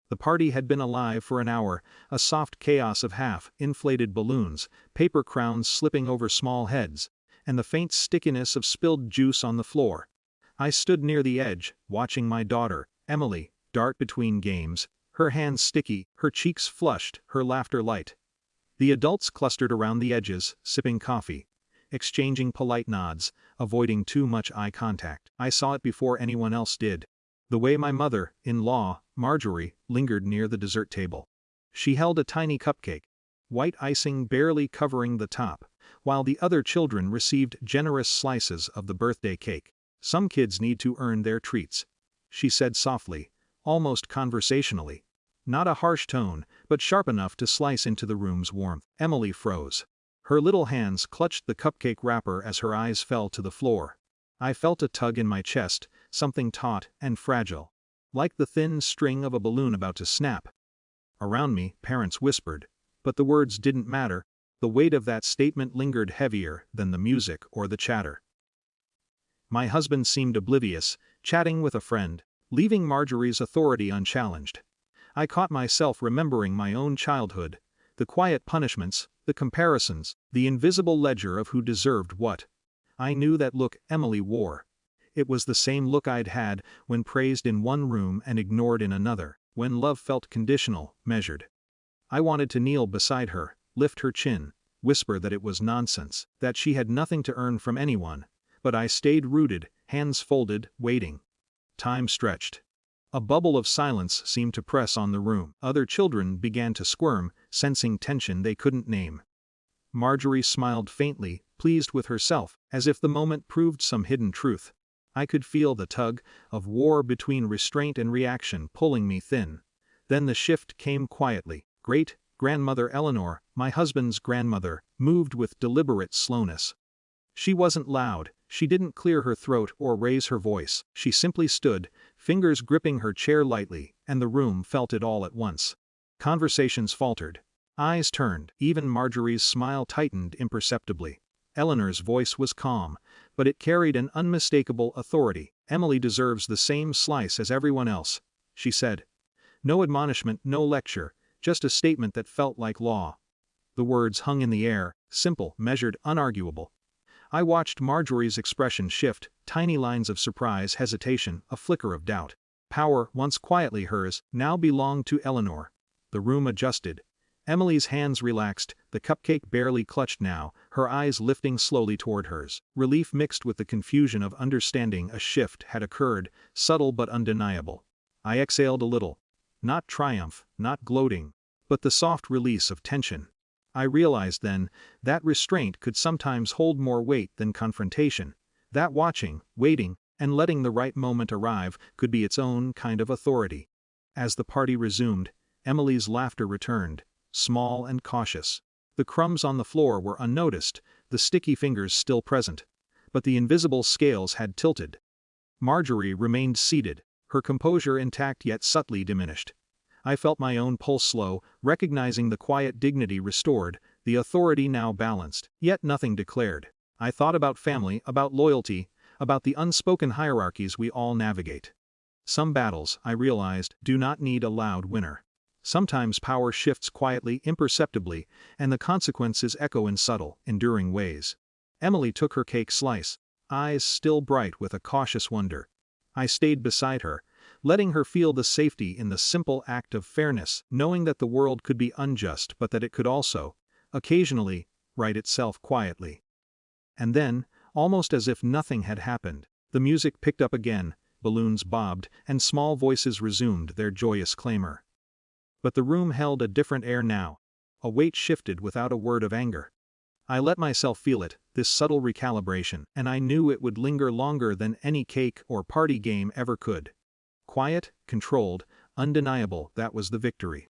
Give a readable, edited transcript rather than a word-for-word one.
The party had been alive for an hour, a soft chaos of half-inflated balloons, paper crowns slipping over small heads, and the faint stickiness of spilled juice on the floor. I stood near the edge, watching my daughter, Emily, dart between games, her hands sticky, her cheeks flushed, her laughter light. The adults clustered around the edges, sipping coffee, exchanging polite nods, avoiding too much eye contact. I saw it before anyone else did. The way my mother-in-law, Marjorie, lingered near the dessert table. She held a tiny cupcake, white icing barely covering the top, while the other children received generous slices of the birthday cake. "Some kids need to earn their treats," she said softly, almost conversationally. Not a harsh tone, but sharp enough to slice into the room's warmth. Emily froze. Her little hands clutched the cupcake wrapper as her eyes fell to the floor. I felt a tug in my chest, something taut and fragile, like the thin string of a balloon about to snap. Around me, parents whispered, but the words didn't matter. The weight of that statement lingered heavier than the music or the chatter. My husband seemed oblivious, chatting with a friend, leaving Marjorie's authority unchallenged. I caught myself remembering my own childhood, the quiet punishments, the comparisons, the invisible ledger of who deserved what. I knew that look Emily wore. It was the same look I'd had when praised in one room and ignored in another, when love felt conditional, measured. I wanted to kneel beside her, lift her chin, whisper that it was nonsense, that she had nothing to earn from anyone, but I stayed rooted, hands folded, waiting. Time stretched. A bubble of silence seemed to press on the room. Other children began to squirm, sensing tension they couldn't name. Marjorie smiled faintly, pleased with herself, as if the moment proved some hidden truth. I could feel the tug of war between restraint and reaction pulling me thin. Then the shift came quietly. Great-grandmother Eleanor, my husband's grandmother, moved with deliberate slowness. She wasn't loud, she didn't clear her throat or raise her voice, she simply stood, fingers gripping her chair lightly, and the room felt it all at once. Conversations faltered. Eyes turned, even Marjorie's smile tightened imperceptibly. Eleanor's voice was calm, but it carried an unmistakable authority. "Emily deserves the same slice as everyone else," she said. No admonishment, no lecture, just a statement that felt like law. The words hung in the air, simple, measured, unarguable. I watched Marjorie's expression shift, tiny lines of surprise, hesitation, a flicker of doubt. Power, once quietly hers, now belonged to Eleanor. The room adjusted. Emily's hands relaxed, the cupcake barely clutched now, her eyes lifting slowly toward hers. Relief mixed with the confusion of understanding a shift had occurred, subtle but undeniable. I exhaled a little. Not triumph, not gloating, but the soft release of tension. I realized then that restraint could sometimes hold more weight than confrontation, that watching, waiting, and letting the right moment arrive could be its own kind of authority. As the party resumed, Emily's laughter returned, small and cautious. The crumbs on the floor were unnoticed, the sticky fingers still present, but the invisible scales had tilted. Marjorie remained seated, her composure intact yet subtly diminished. I felt my own pulse slow, recognizing the quiet dignity restored, the authority now balanced, yet nothing declared. I thought about family, about loyalty, about the unspoken hierarchies we all navigate. Some battles, I realized, do not need a loud winner. Sometimes power shifts quietly, imperceptibly, and the consequences echo in subtle, enduring ways. Emily took her cake slice, eyes still bright with a cautious wonder. I stayed beside her, letting her feel the safety in the simple act of fairness, knowing that the world could be unjust but that it could also, occasionally, right itself quietly. And then, almost as if nothing had happened, the music picked up again, balloons bobbed, and small voices resumed their joyous clamor. But the room held a different air now. A weight shifted without a word of anger. I let myself feel it, this subtle recalibration, and I knew it would linger longer than any cake or party game ever could. Quiet, controlled, undeniable, that was the victory.